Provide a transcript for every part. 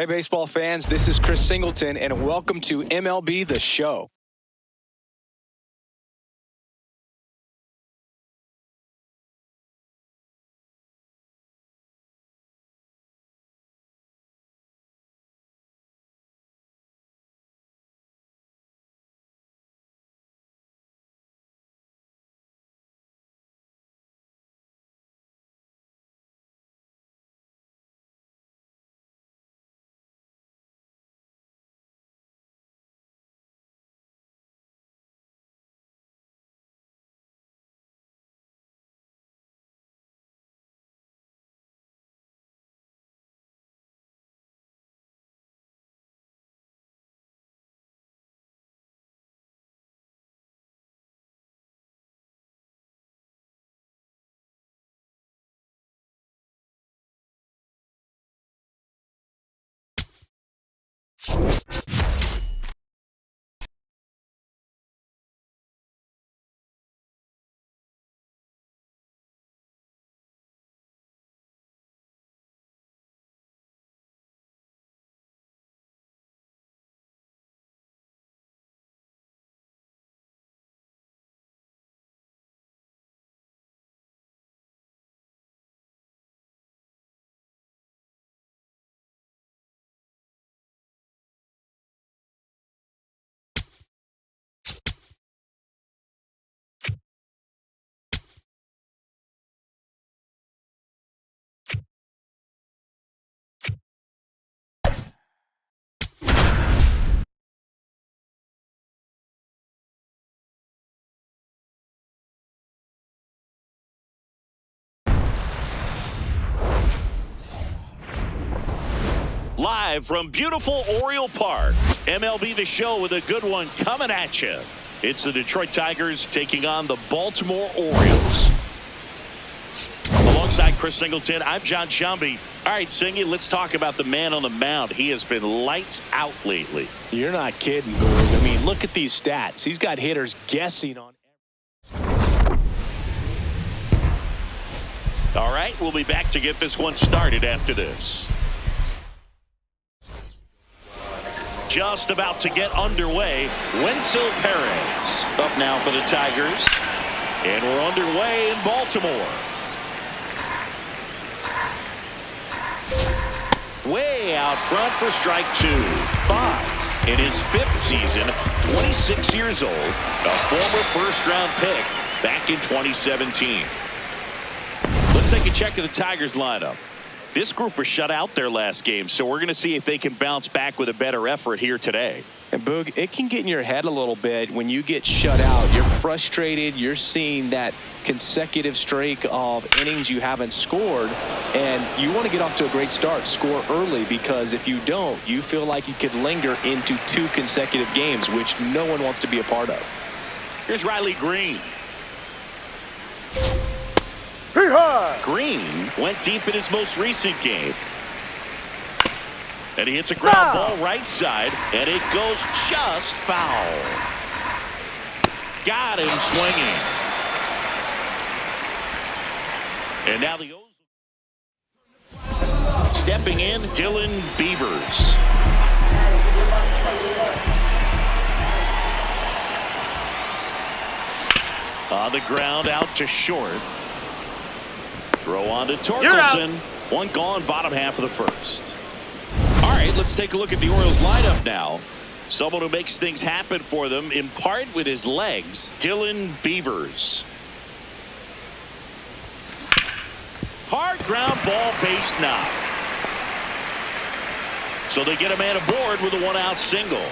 Hey, baseball fans, this is Chris Singleton, and welcome to MLB The Show. Live from beautiful Oriole Park, MLB The Show with a good one coming at you. It's the Detroit Tigers taking on the Baltimore Orioles. Alongside Chris Singleton, I'm John Shambi. All right, Singy, let's talk about the man on the mound. He has been lights out lately. You're not kidding, Boog. I mean, look at these stats. He's got hitters guessing on. All right, we'll be back to get this one started after this. Just about to get underway. Wenzel Perez up now for the Tigers. And we're underway in Baltimore. Way out front for strike two. Bonds in his 5th season, 26 years old, a former first-round pick back in 2017. Let's take a check of the Tigers lineup. This group was shut out their last game, so we're going to see if they can bounce back with a better effort here today. And Boog, it can get in your head a little bit when you get shut out. You're frustrated. You're seeing that consecutive streak of innings you haven't scored, and you want to get off to a great start, score early, because if you don't, you feel like you could linger into 2 consecutive games, which no one wants to be a part of. Here's Riley Green. Green went deep in his most recent game. And he hits a ground ball right side, and it goes just foul. Got him swinging. And now the stepping in, Dylan Beavers. On the ground out to short. Throw on to Torkelson. One gone, bottom half of the first. All right, let's take a look at the Orioles lineup now. Someone who makes things happen for them, in part with his legs, Dylan Beavers. Hard ground ball, base knock. So they get a man aboard with a 1-out single.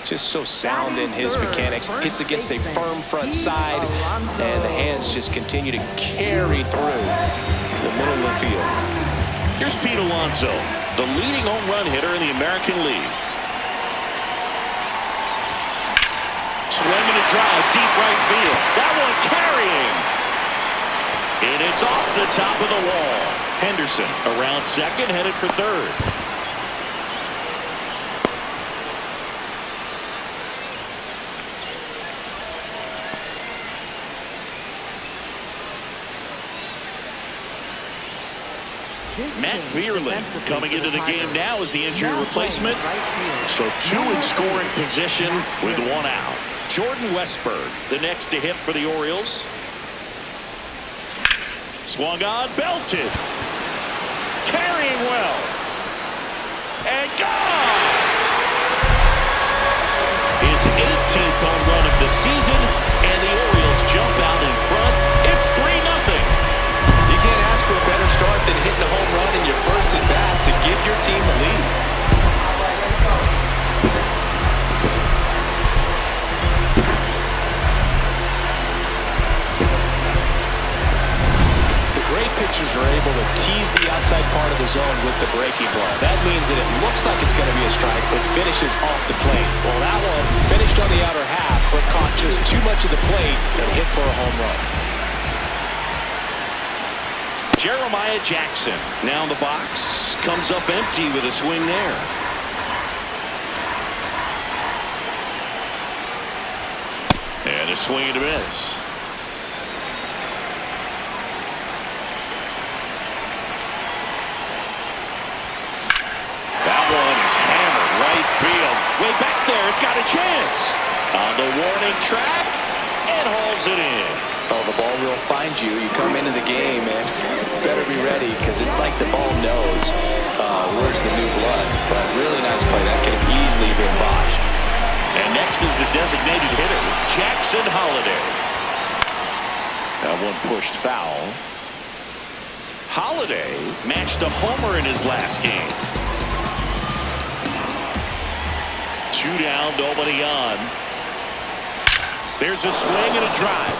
Just so sound in his mechanics. Hits against a firm front side, and the hands just continue to carry through the middle of the field. Here's Pete Alonso, the leading home run hitter in the American League. Swing and a drive, deep right field. That one carrying. And it's off the top of the wall. Henderson around second, headed for third. Matt Vierland coming into the game now as the injury replacement. So two in scoring position with one out. Jordan Westburg, the next to hit for the Orioles. Swung on, belted. Carrying well. And gone! His 18th home run of the season, and the Orioles jump out in front. It's 3-0. You can't ask for a better start than hitting a home run in your first at bat to give your team the lead. Great pitchers are able to tease the outside part of the zone with the breaking ball. That means that it looks like it's going to be a strike, but finishes off the plate. Well, that one finished on the outer half, but caught just too much of the plate and hit for a home run. Jeremiah Jackson now in the box. Comes up empty with a swing there. And a swing and a miss. That one is hammered right field. Way back there, it's got a chance. On the warning track, and hauls it in. Oh, the ball will find you. You come into the game and better be ready because it's like the ball knows where's the new blood. But really nice play. That could have easily been botched. And next is the designated hitter, Jackson Holliday. That one pushed foul. Holliday matched a homer in his last game. 2 down, nobody on. There's a swing and a drive.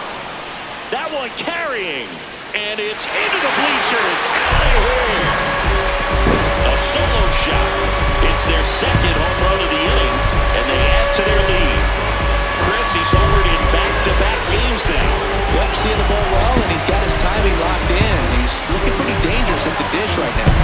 That one carrying, and it's into the bleachers. Out of here. A solo shot. It's their second home run of the inning, and they add to their lead. Chris, he's homered in back-to-back games now. Yep, seeing the ball well, and he's got his timing locked in. He's looking pretty dangerous at the dish right now.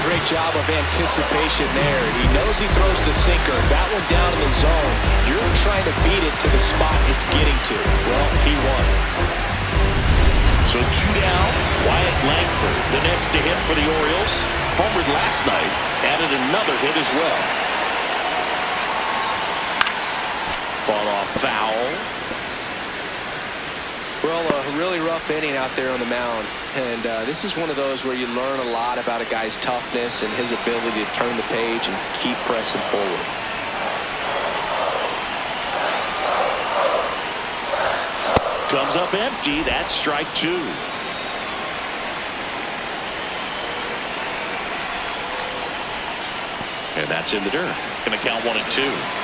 Great job of anticipation there. He knows he throws the sinker. That one down in the zone. You're trying to beat it to the spot it's getting to. Well, he won. So 2 down. Wyatt Langford, the next to hit for the Orioles. Homered last night. Added another hit as well. Fought off foul. Well, a really rough inning out there on the mound. And this is one of those where you learn a lot about a guy's toughness and his ability to turn the page and keep pressing forward. Comes up empty. That's strike 2. And that's in the dirt. Going to count 1-2.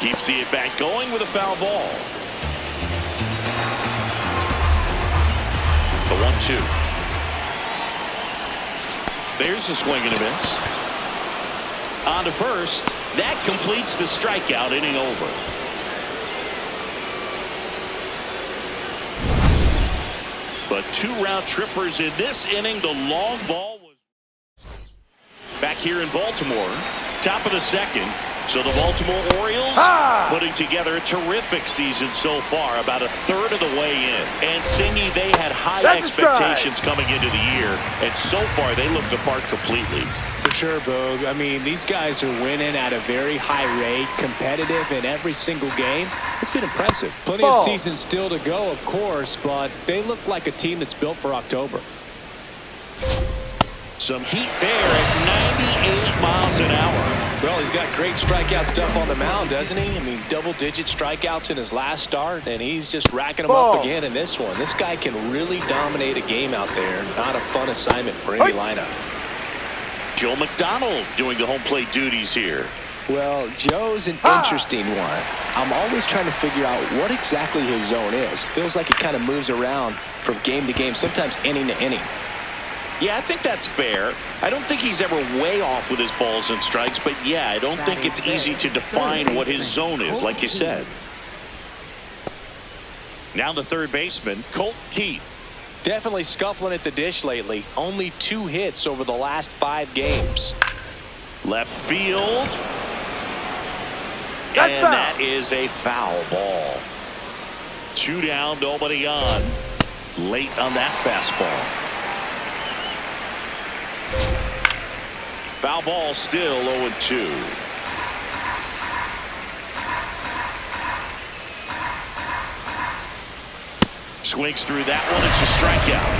Keeps the at-bat going with a foul ball. The 1-2. There's a swing and a miss. On to first. That completes the strikeout, inning over. But 2 round trippers in this inning. The long ball was back here in Baltimore. Top of the second. So the Baltimore Orioles putting together a terrific season so far, about a third of the way in. And Singy, they had high expectations coming into the year, and so far they look the part completely. For sure, Boog. I mean, these guys are winning at a very high rate, competitive in every single game. It's been impressive. Plenty of season still to go, of course, but they look like a team that's built for October. Some heat there at 98 miles an hour. Well, he's got great strikeout stuff on the mound, doesn't he? I mean, double-digit strikeouts in his last start, and he's just racking them up again in this one. This guy can really dominate a game out there. Not a fun assignment for any lineup. Joe McDonald doing the home plate duties here. Well, Joe's an interesting one. I'm always trying to figure out what exactly his zone is. Feels like he kind of moves around from game to game, sometimes inning to inning. Yeah, I think that's fair. I don't think he's ever way off with his balls and strikes, but yeah, I don't think it's easy to define what his zone is, like you said. Now the third baseman, Colt Keith. Definitely scuffling at the dish lately. Only 2 hits over the last 5 games. Left field. And that is a foul ball. 2 down, nobody on. Late on that fastball. Foul ball, still 0-2. Swings through that one. It's a strikeout.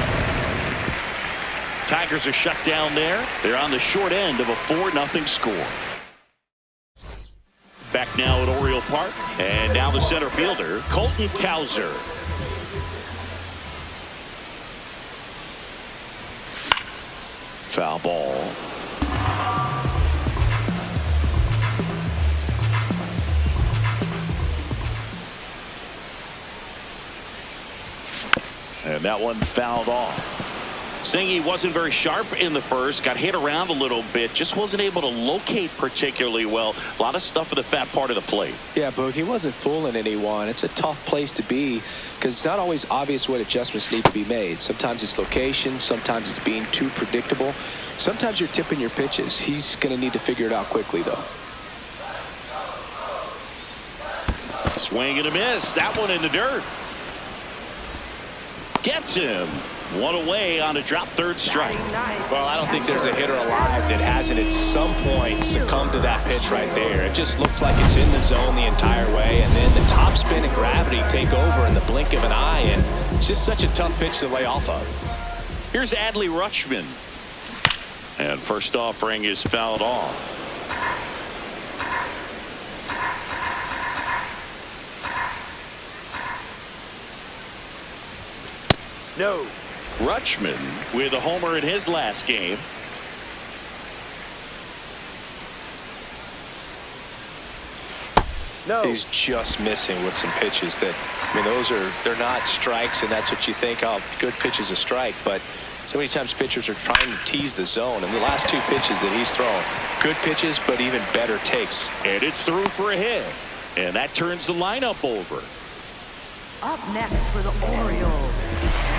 Tigers are shut down there. They're on the short end of a 4-0 score. Back now at Oriole Park. And now the center fielder, Colton Cowser. Foul ball. And that one fouled off. Saying he wasn't very sharp in the first, got hit around a little bit, just wasn't able to locate particularly well. A lot of stuff at the fat part of the plate. Yeah, Boog, he wasn't fooling anyone. It's a tough place to be because it's not always obvious what adjustments need to be made. Sometimes it's location, sometimes it's being too predictable. Sometimes you're tipping your pitches. He's going to need to figure it out quickly, though. Swing and a miss. That one in the dirt. Gets him. One away on a drop third strike. Well, I don't think there's a hitter alive that hasn't at some point succumbed to that pitch right there. It just looks like it's in the zone the entire way, and then the top spin and gravity take over in the blink of an eye, and it's just such a tough pitch to lay off of. Here's Adley Rutschman. And first offering is fouled off. No. Rutschman with a homer in his last game. No. He's just missing with some pitches that, I mean, they're not strikes, and that's what you think, oh, good pitch is a strike, but so many times pitchers are trying to tease the zone, and the last 2 pitches that he's thrown, good pitches, but even better takes. And it's through for a hit, and that turns the lineup over. Up next for the Orioles.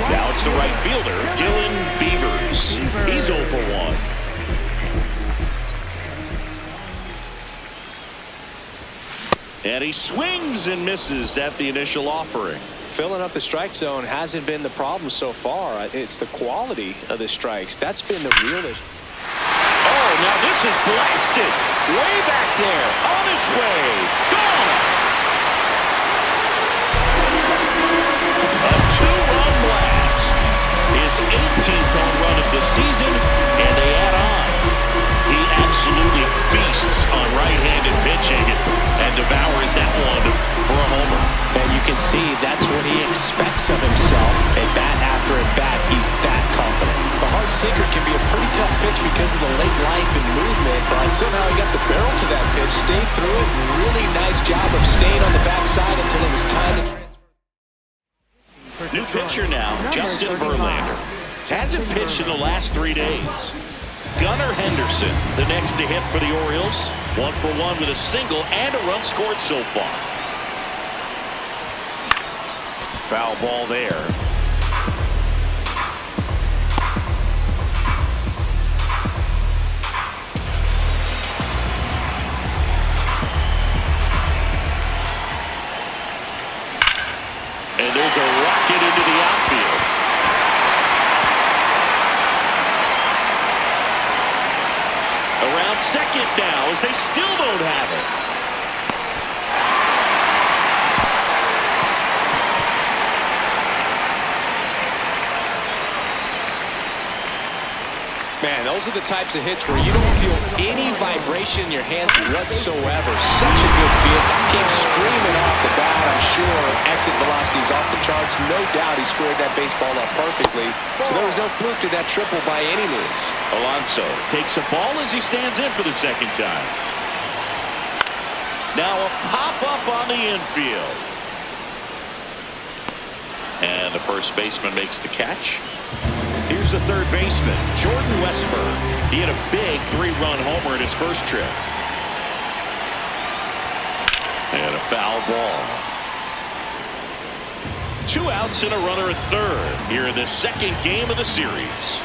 Now it's the right fielder, Dylan Beavers. He's 0 for 1. And he swings and misses at the initial offering. Filling up the strike zone hasn't been the problem so far. It's the quality of the strikes. That's been the real issue. Oh, now this is blasted. Way back there. On its way. Gone. A 2-run blast. His 18th home run of the season, and they add on. He absolutely feasts on right-handed pitching and devours that one for a homer. And you can see that's what he expects of himself. At bat after at bat, he's that confident. The hard sinker can be a pretty tough pitch because of the late life and movement, but somehow he got the barrel to that pitch, stayed through it, really nice job of staying on the backside until it was time to transfer. New pitcher now, Justin Verlander. Hasn't pitched in the last 3 days. Gunnar Henderson, the next to hit for the Orioles. 1 for 1 with a single and a run scored so far. Foul ball there. And there's a rocket into the outfield. Around second now as they still don't have it. Man, those are the types of hits where you don't feel any vibration in your hands whatsoever. Such a good feel. Came screaming off the bat, I'm sure. Exit velocity's off the charts. No doubt he squared that baseball up perfectly. So there was no fluke to that triple by any means. Alonso takes a ball as he stands in for the second time. Now a pop-up on the infield. And the first baseman makes the catch. Here's the third baseman, Jordan Westburg. He had a big 3-run homer in his first trip. And a foul ball. 2 outs and a runner at third here in the second game of the series.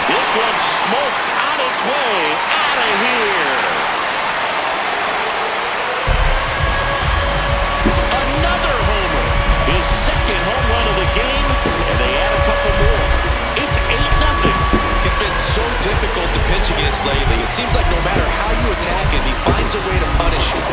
This one smoked on its way out of here. Another homer. His second home run of the game, and they add a couple more. It's 8-0. It's been so difficult to pitch against lately. It seems like no matter how you attack him, he finds a way to punish you.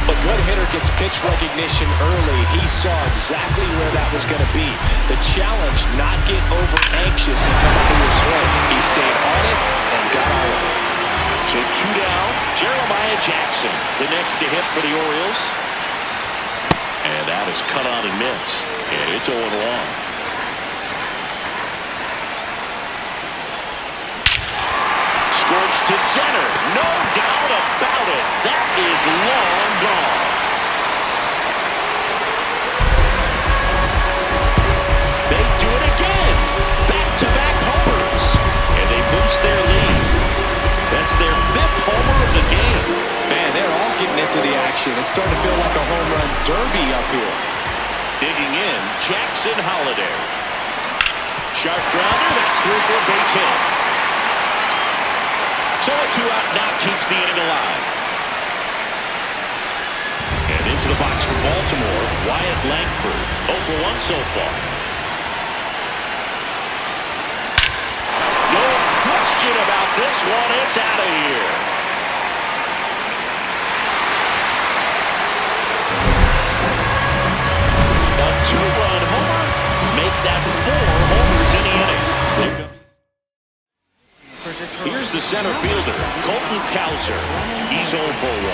A good hitter gets pitch recognition early. He saw exactly where that was going to be. The challenge, not get over anxious and come under your swing. He stayed on it and got all of it. So 2 down. Jeremiah Jackson, the next to hit for the Orioles. And that is cut on and missed. And it's 0-1. To center, no doubt about it. That is long gone. They do it again. Back-to-back homers. And they boost their lead. That's their 5th homer of the game. Man, they're all getting into the action. It's starting to feel like a home run derby up here. Digging in, Jackson Holiday. Sharp grounder, that's through for a base hit. So a 2-out now keeps the inning alive. And into the box for Baltimore, Wyatt Langford. 0-for-1 so far. No question about this one. It's out of here. A 2-run homer. Make that 4 homers in the inning. Here's the center fielder, Colton Cowser. He's 0-for-1.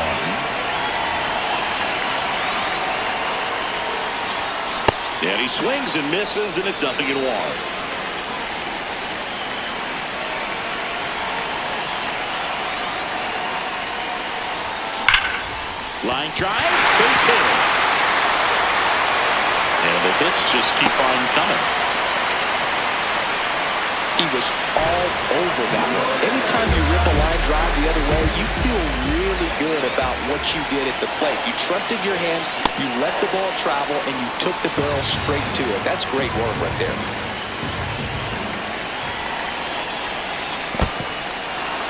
And he swings and misses, and it's 0-1. Line drive, base hit. And the hits just keep on coming. He was all over that one. Anytime you rip a line drive the other way, you feel really good about what you did at the plate. You trusted your hands, you let the ball travel, and you took the barrel straight to it. That's great work right there.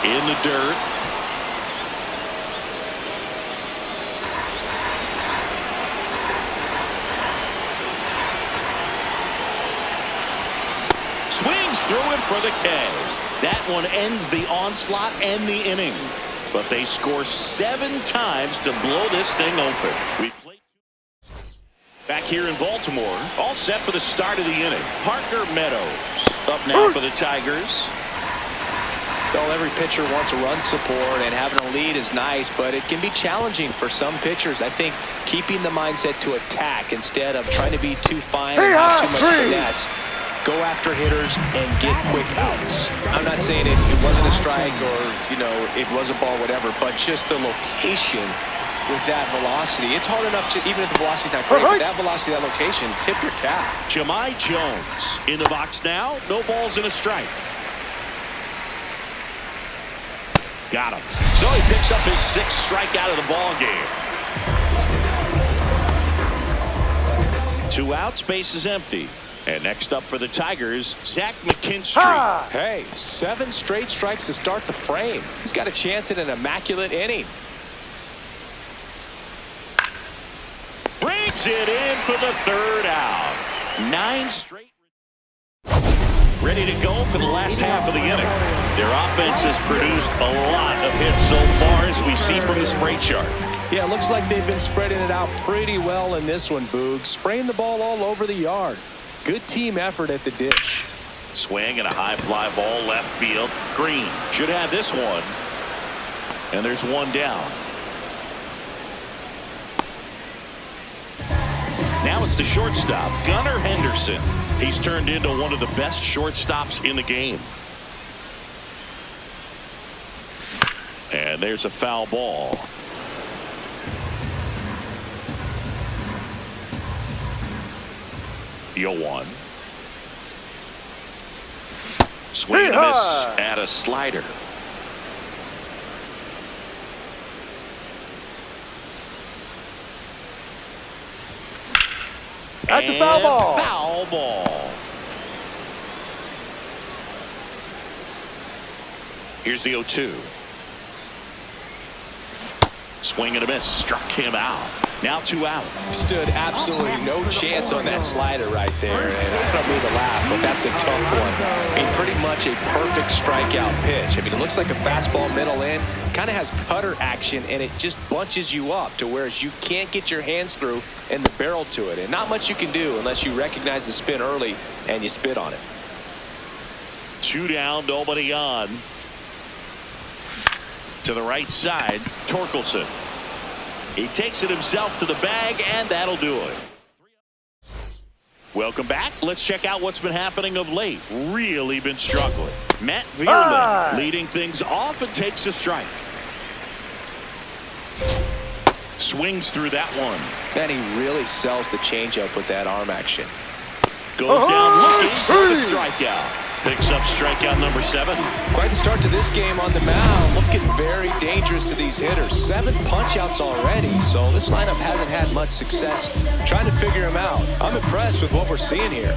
In the dirt. Swings through it for the K. That one ends the onslaught and the inning. But they score 7 times to blow this thing open. We play back here in Baltimore, all set for the start of the inning. Parker Meadows up now for the Tigers. Well, every pitcher wants a run support, and having a lead is nice, but it can be challenging for some pitchers. I think keeping the mindset to attack instead of trying to be too fine and have too much finesse. Go after hitters and get quick outs. I'm not saying it wasn't a strike or, it was a ball, whatever, but just the location with that velocity. It's hard enough to, even if the velocity's not great, but that velocity, that location, tip your cap. Jahmai Jones in the box now. No balls and a strike. Got him. So he picks up his 6th strikeout of the ball game. 2 outs, base is empty. And next up for the Tigers, Zach McKinstry. Hey, 7 straight strikes to start the frame. He's got a chance at an immaculate inning. Brings it in for the 3rd out. 9 straight. Ready to go for the last half of the inning. Their offense has produced a lot of hits so far, as we see from the spray chart. Yeah, it looks like they've been spreading it out pretty well in this one, Boog. Spraying the ball all over the yard. Good team effort at the dish. Swing and a high fly ball left field. Green should have this one. And there's 1 down. Now it's the shortstop, Gunnar Henderson. He's turned into one of the best shortstops in the game. And there's a foul ball. One. Swing and a miss at a slider. That's a foul ball. Foul ball. Here's the 0-2. Swing and a miss. Struck him out. Now 2 out. Stood absolutely no chance on that slider right there. And I don't mean to laugh, but that's a tough one. I mean, pretty much a perfect strikeout pitch. I mean, it looks like a fastball middle in. Kind of has cutter action, and it just bunches you up to where you can't get your hands through and the barrel to it. And not much you can do unless you recognize the spin early and you spit on it. 2 down, nobody on. To the right side, Torkelson. He takes it himself to the bag, and that'll do it. Welcome back. Let's check out what's been happening of late. Really been struggling. Matt Vierman leading things off and takes a strike. Swings through that one. Man, he really sells the changeup with that arm action. Goes down looking for the strikeout. Picks up strikeout number 7. Quite the start to this game on the mound. Looking very dangerous to these hitters. 7 punch-outs already, so this lineup hasn't had much success trying to figure him out. I'm impressed with what we're seeing here.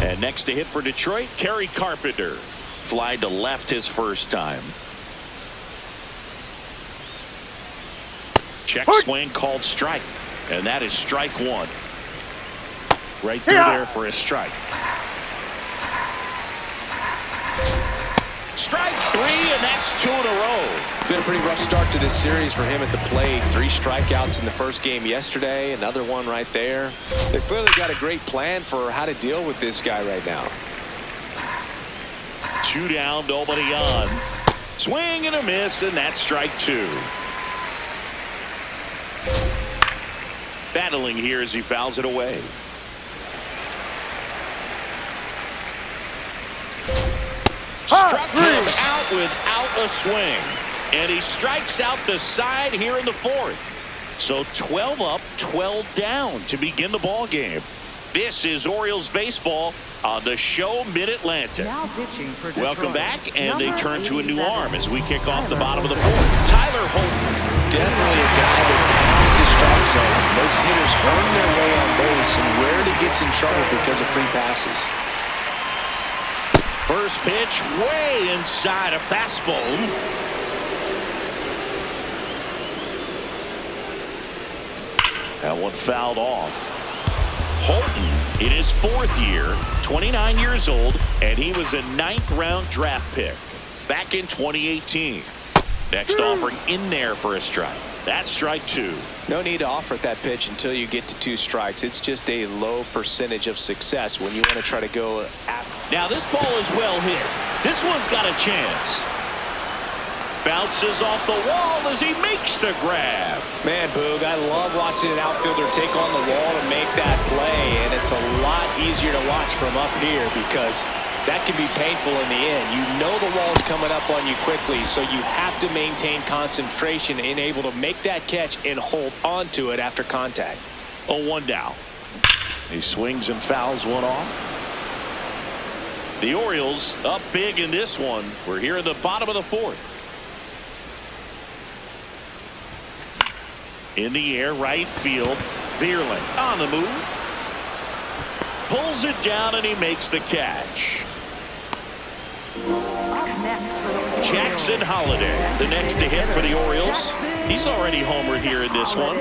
And next to hit for Detroit, Kerry Carpenter. Fly to left his first time. Check swing called strike. And that is strike 1. Right through there for a strike. Strike 3, and that's 2 in a row. Been a pretty rough start to this series for him at the plate. 3 strikeouts in the first game yesterday. Another one right there. They've clearly got a great plan for how to deal with this guy right now. 2 down, nobody on. Swing and a miss, and that's strike 2. Battling here as he fouls it away. Struck him out without a swing. And he strikes out the side here in the 4th. So 12 up, 12 down to begin the ball game. This is Orioles baseball on the show Mid-Atlantic. Welcome back, and they turn to a new arm as we kick off the bottom of the 4th. Tyler Holton. Definitely a guy that pounds the strike zone. Makes hitters earn their way on base and rarely gets in trouble because of free passes. First pitch way inside a fastball. That one fouled off. Holton in his 4th year, 29 years old, and he was a 9th-round draft pick back in 2018. Next offering in there for a strike. That's strike 2. No need to offer at that pitch until you get to 2 strikes. It's just a low percentage of success when you want to try to go after. Now this ball is well hit. This one's got a chance. Bounces off the wall as he makes the grab. Man, Boog, I love watching an outfielder take on the wall to make that play, and it's a lot easier to watch from up here because that can be painful in the end. You know the wall's coming up on you quickly, so you have to maintain concentration and able to make that catch and hold on to it after contact. 0-1 down. He swings and fouls one off. The Orioles up big in this one. We're here in the bottom of the 4th. In the air, right field. Vierling on the move. Pulls it down and he makes the catch. Jackson Holliday, the next to hit for the Orioles. He's already homered here in this one.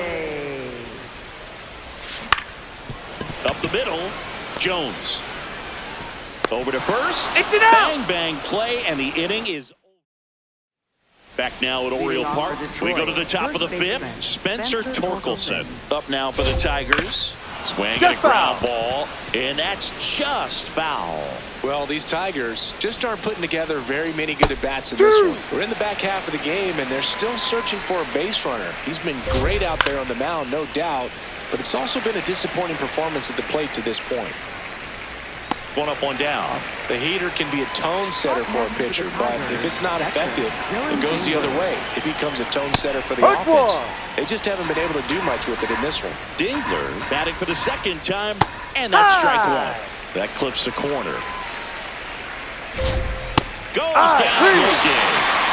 Up the middle, Jones. Over to first. It's an out. Bang, bang play, and the inning is over. Back now at Oriole Park. We go to the top of the 5th. Spencer Torkelson up now for the Tigers. Swing and a ground ball, and that's just foul. Well, these Tigers just aren't putting together very many good at-bats in this one. We're in the back half of the game, and they're still searching for a base runner. He's been great out there on the mound, no doubt, but it's also been a disappointing performance at the plate to this point. One up, one down. The heater can be a tone setter for a pitcher, but if it's not effective, it goes the other way. It becomes a tone setter for the offense. They just haven't been able to do much with it in this one. Dingler batting for the 2nd time, and that's strike 1. That clips the corner. Goes down looking.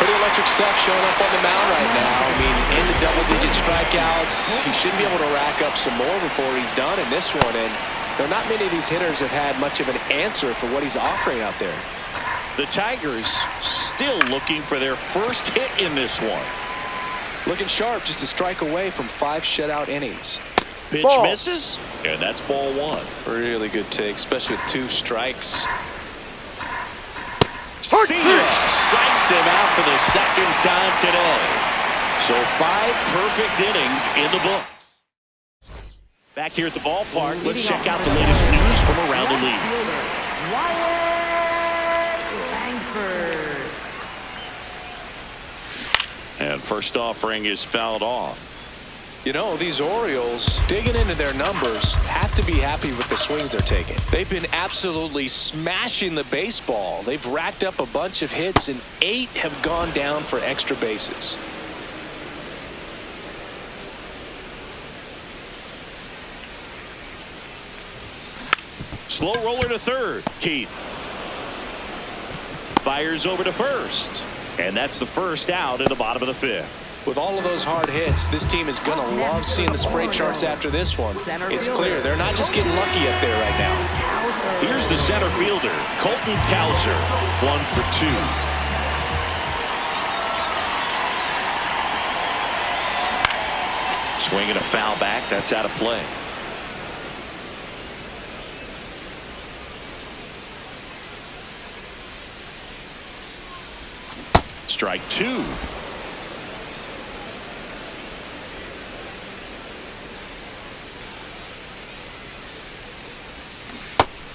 Pretty electric stuff showing up on the mound right now. I mean, into double-digit strikeouts. He should be able to rack up some more before he's done in this one. And not many of these hitters have had much of an answer for what he's offering out there. The Tigers still looking for their first hit in this one. Looking sharp, just a strike away from 5 shutout innings. Pitch misses, and that's ball 1. Really good take, especially with 2 strikes. Senior strikes him out for the second time today. So 5 perfect innings in the books. Back here at the ballpark, let's check out the latest news from around the league. And first offering is fouled off. You know, these Orioles, digging into their numbers, have to be happy with the swings they're taking. They've been absolutely smashing the baseball. They've racked up a bunch of hits, and 8 have gone down for extra bases. Slow roller to third. Keith fires over to first. And that's the first out in the bottom of the 5th. With all of those hard hits, this team is going to love seeing the spray charts after this one. It's clear they're not just getting lucky up there right now. Here's the center fielder, Colton Cowser, 1 for 2. Swinging a foul back. That's out of play. Strike 2.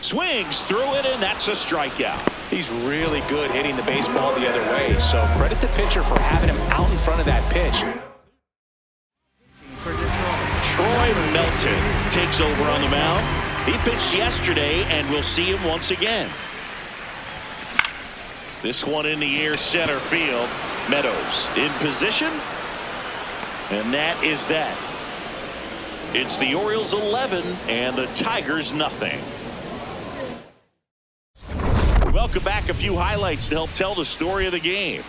Swings through it, and that's a strikeout. He's really good hitting the baseball the other way, so credit the pitcher for having him out in front of that pitch. Troy Melton takes over on the mound. He pitched yesterday, and we'll see him once again. This one in the air, center field. Meadows in position, and that is that. It's the Orioles 11 and the Tigers nothing. Welcome back. A few highlights to help tell the story of the game.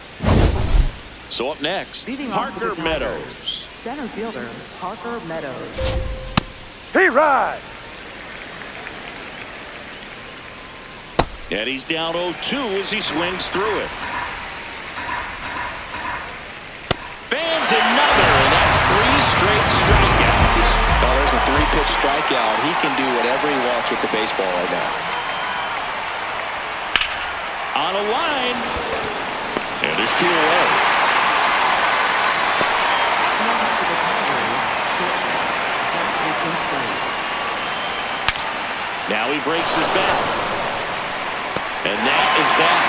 So up next, Parker Meadows. Center fielder Parker Meadows. He ride. And he's down 0-2 as he swings through it. Fans another, and that's 3 straight strikeouts. Well, there's a 3-pitch strikeout. He can do whatever he wants with the baseball right now. On a line, and there's 2 away. Now he breaks his back. And that is that.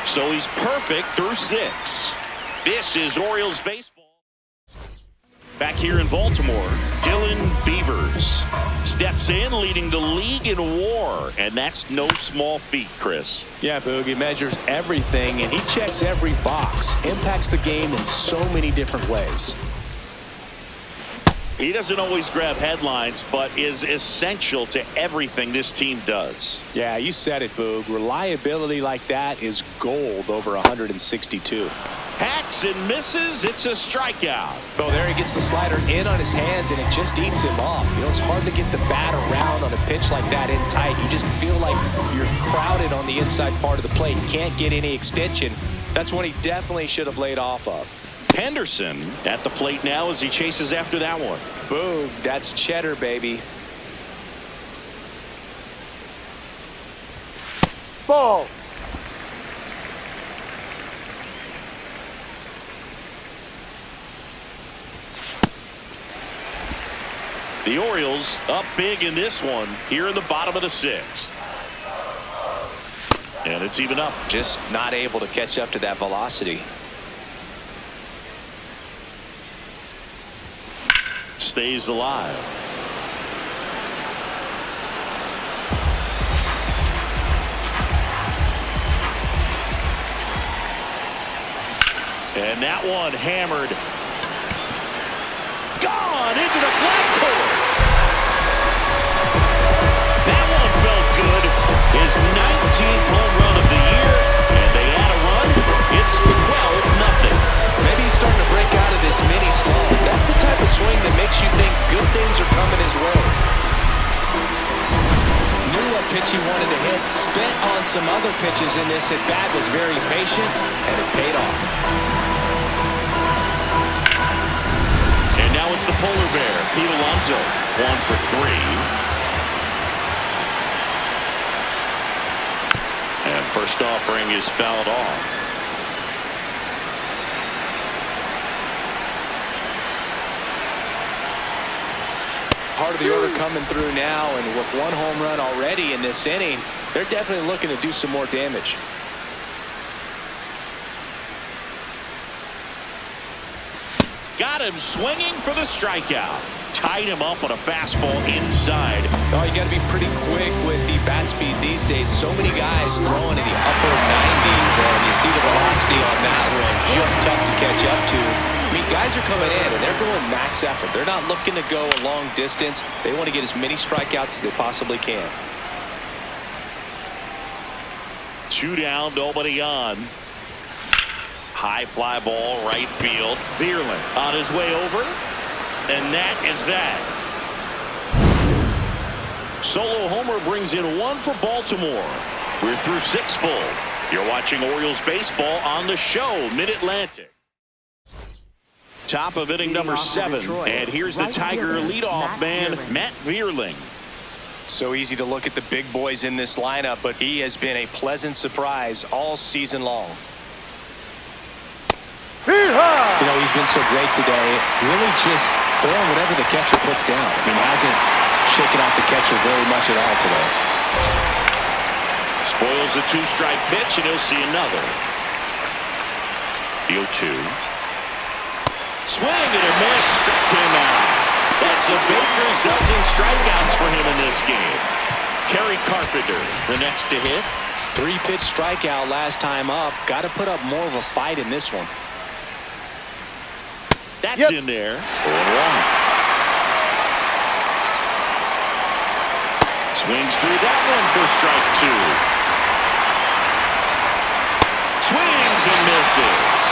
So he's perfect through 6. This is Orioles baseball. Back here in Baltimore, Dylan Beavers steps in, leading the league in WAR, and that's no small feat, Chris. Yeah, Boog, he measures everything, and he checks every box. Impacts the game in so many different ways. He doesn't always grab headlines, but is essential to everything this team does. Yeah, you said it, Boog. Reliability like that is gold over 162. Hacks and misses. It's a strikeout. Oh, there he gets the slider in on his hands, and it just eats him off. You know, it's hard to get the bat around on a pitch like that in tight. You just feel like you're crowded on the inside part of the plate. You can't get any extension. That's one he definitely should have laid off of. Henderson at the plate now as he chases after that one. Boog, that's cheddar, baby. Ball. The Orioles up big in this one here in the bottom of the 6th. And it's even up. Just not able to catch up to that velocity. Stays alive. And that one hammered. Gone into the flat court. 17th home run of the year, and they add a run. It's 12-0. Maybe he's starting to break out of this mini slump. That's the type of swing that makes you think good things are coming his way. Knew what pitch he wanted to hit, spent on some other pitches in this at-bat, was very patient, and it paid off. And now it's the polar bear, Pete Alonso, 1 for 3. And first offering is fouled off. Part of the order coming through now, and with 1 home run already in this inning, they're definitely looking to do some more damage. Got him swinging for the strikeout. Tied him up on a fastball inside. Oh, you got to be pretty quick with the bat speed these days. So many guys throwing in the upper 90s, and you see the velocity on that one. Just tough to catch up to. I mean, guys are coming in, and they're going max effort. They're not looking to go a long distance. They want to get as many strikeouts as they possibly can. 2 down, nobody on. High fly ball, right field. Vierling on his way over. And that is that. Solo homer brings in 1 for Baltimore. We're through 6 full. You're watching Orioles baseball on the show, Mid-Atlantic. Top of inning number 7. And here's the Tiger leadoff man, Matt Vierling. So easy to look at the big boys in this lineup, but he has been a pleasant surprise all season long. He high. You know, he's been so great today. Really just throwing whatever the catcher puts down. I mean, hasn't shaken off the catcher very much at all today. Spoils the 2-strike pitch, and he'll see another. The 0-2. Swing and a miss, struck him out. That's a baker's dozen strikeouts for him in this game. Kerry Carpenter, the next to hit. 3-pitch strikeout last time up. Got to put up more of a fight in this one. That's in there. 0-1. Swings through that one for strike 2. Swings and misses.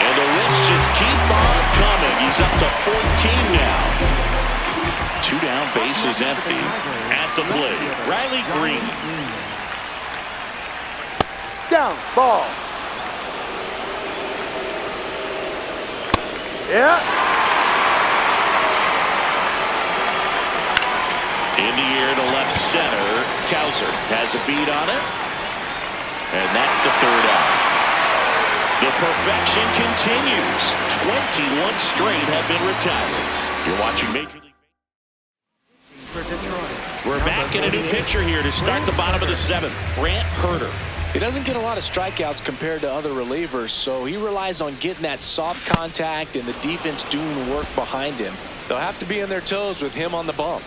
And the lifts just keep on coming. He's up to 14 now. 2 down, base is empty. At the plate, Riley Green. Down, ball. Yeah. In the air to left center. Kowser has a beat on it. And that's the 3rd out. The perfection continues. 21 straight have been retired. You're watching Major League Baseball. We're back in a new pitcher here to start the bottom of the 7th. Brant Herter. He doesn't get a lot of strikeouts compared to other relievers, so he relies on getting that soft contact and the defense doing the work behind him. They'll have to be on their toes with him on the bump.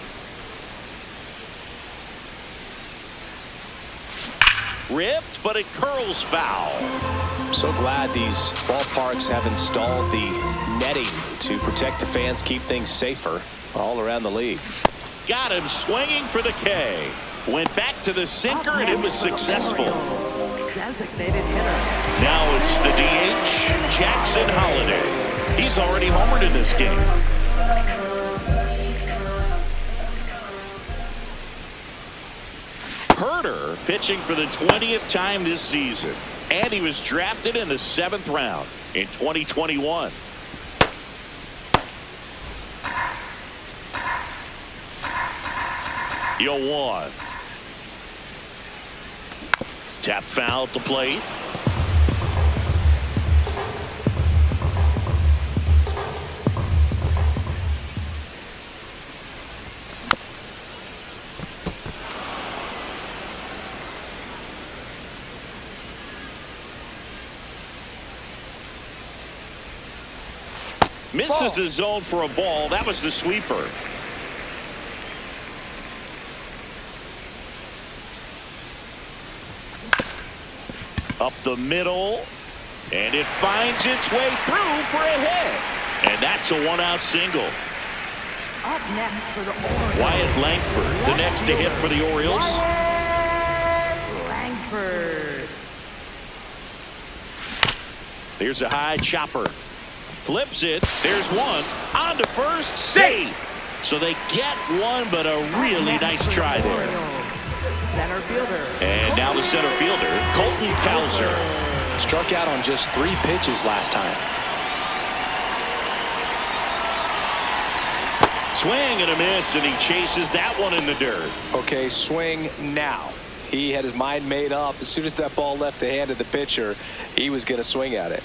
Ripped, but it curls foul. So glad these ballparks have installed the netting to protect the fans, keep things safer all around the league. Got him swinging for the K. Went back to the sinker, and it was successful. Designated hitter. Now it's the DH, Jackson Holliday. He's already homered in this game. Herter pitching for the 20th time this season. And he was drafted in the 7th round in 2021. Yo, 1. Tap foul at the plate. Misses the zone for a ball. That was the sweeper. Up the middle, and it finds its way through for a hit. And that's a 1-out single. Up next for the Orioles. Wyatt Langford, the next to hit for the Orioles. Langford. Here's a high chopper. Flips it. There's one. On to first. Safe. So they get one, but a really nice try there. Center fielder. And now the center fielder, Colton Cowser. Struck out on just 3 pitches last time. Swing and a miss, and he chases that one in the dirt. Okay, swing now. He had his mind made up. As soon as that ball left the hand of the pitcher, he was going to swing at it.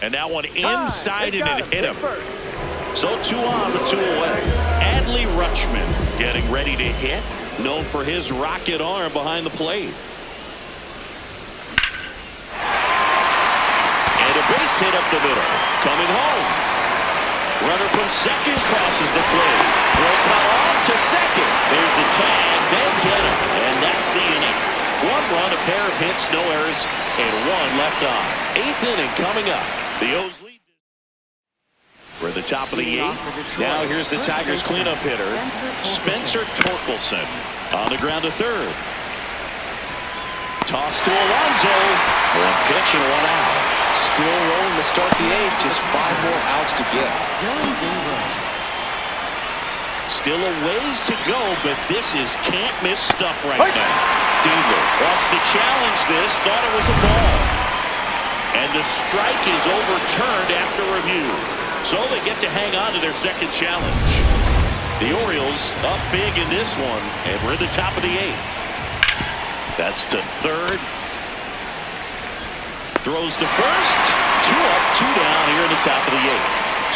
And that one inside and it hit him. So 2 on but 2 away. Adley Rutschman getting ready to hit. Known for his rocket arm behind the plate. And a base hit up the middle. Coming home. Runner from second crosses the plate. Throw caught on to second. There's the tag. They get him. And that's the inning. 1 run, a pair of hits, no errors, and 1 left on. 8th inning coming up. The O's lead. We're at the top of the 8th. Now here's the Tigers cleanup hitter, Spencer Torkelson. On the ground to third. Toss to Alonso. 1 pitch and 1 out. Still rolling to start the 8th. Just 5 more outs to get. Still a ways to go, but this is can't-miss stuff right now. Dingler wants to challenge this. Thought it was a ball. And the strike is overturned after review. So they get to hang on to their second challenge. The Orioles up big in this one, and we're at the top of the 8th. That's to third. Throws to first. 2 up, 2 down here in the top of the 8th.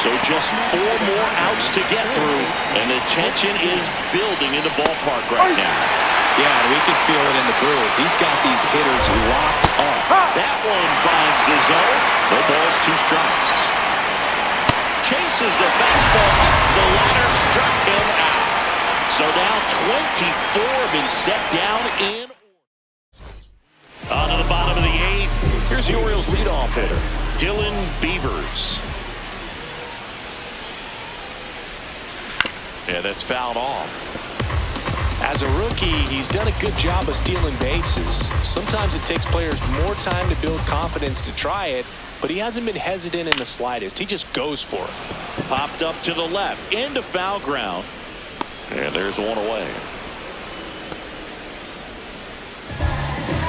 So just 4 more outs to get through, and the tension is building in the ballpark right now. Yeah, we can feel it in the booth. He's got these hitters locked up. That one finds the zone. No balls, 2 strikes. Chases the fastball up the ladder, struck him out. So now 24 been set down in. On to the bottom of the 8th. Here's the Orioles leadoff hitter, Dylan Beavers. Yeah, that's fouled off. As a rookie, he's done a good job of stealing bases. Sometimes it takes players more time to build confidence to try it, but he hasn't been hesitant in the slightest. He just goes for it. Popped up to the left, into foul ground. And there's 1 away.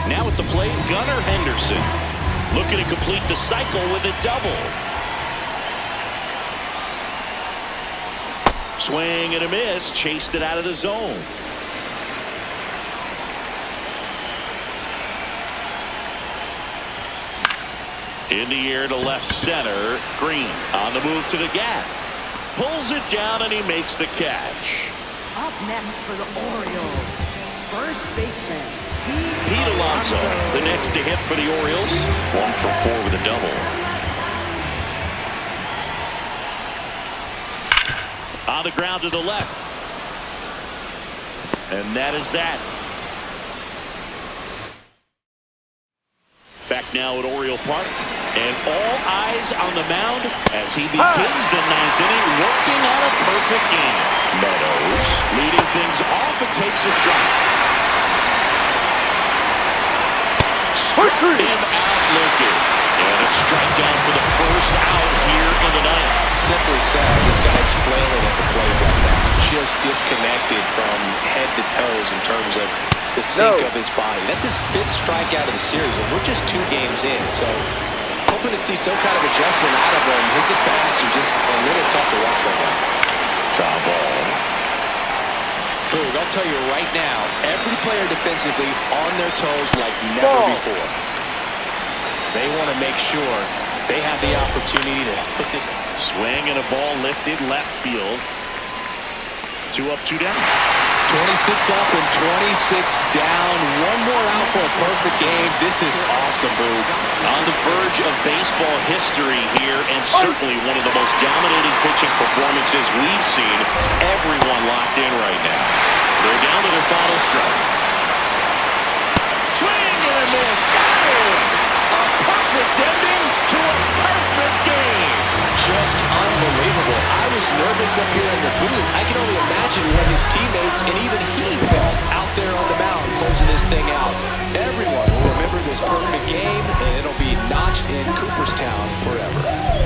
Now at the plate, Gunnar Henderson. Looking to complete the cycle with a double. Swing and a miss. Chased it out of the zone. In the air to left center. Green on the move to the gap. Pulls it down and he makes the catch. Up next for the Orioles, first baseman Pete Alonso, the next to hit for the Orioles. 1 for 4 with a double. On the ground to the left. And that is that. Back now at Oriole Park. And all eyes on the mound as he begins the 9th inning, working on a perfect game. Meadows leading things off and takes a strike. Struck him out looking. And a strikeout for the first out here in the 9th. Simply said, this guy's flailing at the plate right now. Just disconnected from head to toes in terms of the sink of his body. That's his 5th strikeout of the series, and we're just 2 games in. So hoping to see some kind of adjustment out of him. His at-bats are just a little tough to watch right now. Foul ball. Boog, I'll tell you right now, every player defensively on their toes like never before. They want to make sure they have the opportunity to put this. Swing and a ball lifted left field. 2 up, 2 down. 26 up and 26 down. 1 more out for a perfect game. This is awesome, Boog. On the verge of baseball history here, and certainly one of the most dominating pitching performances we've seen. Everyone locked in right now. They're down to their final strike. Swing and a miss. A perfect ending to a perfect game. Just unbelievable. I was nervous up here in the booth. I can only imagine what his teammates and even he felt out there on the mound closing this thing out. Everyone will remember this this perfect game, and it'll be notched in Cooperstown forever.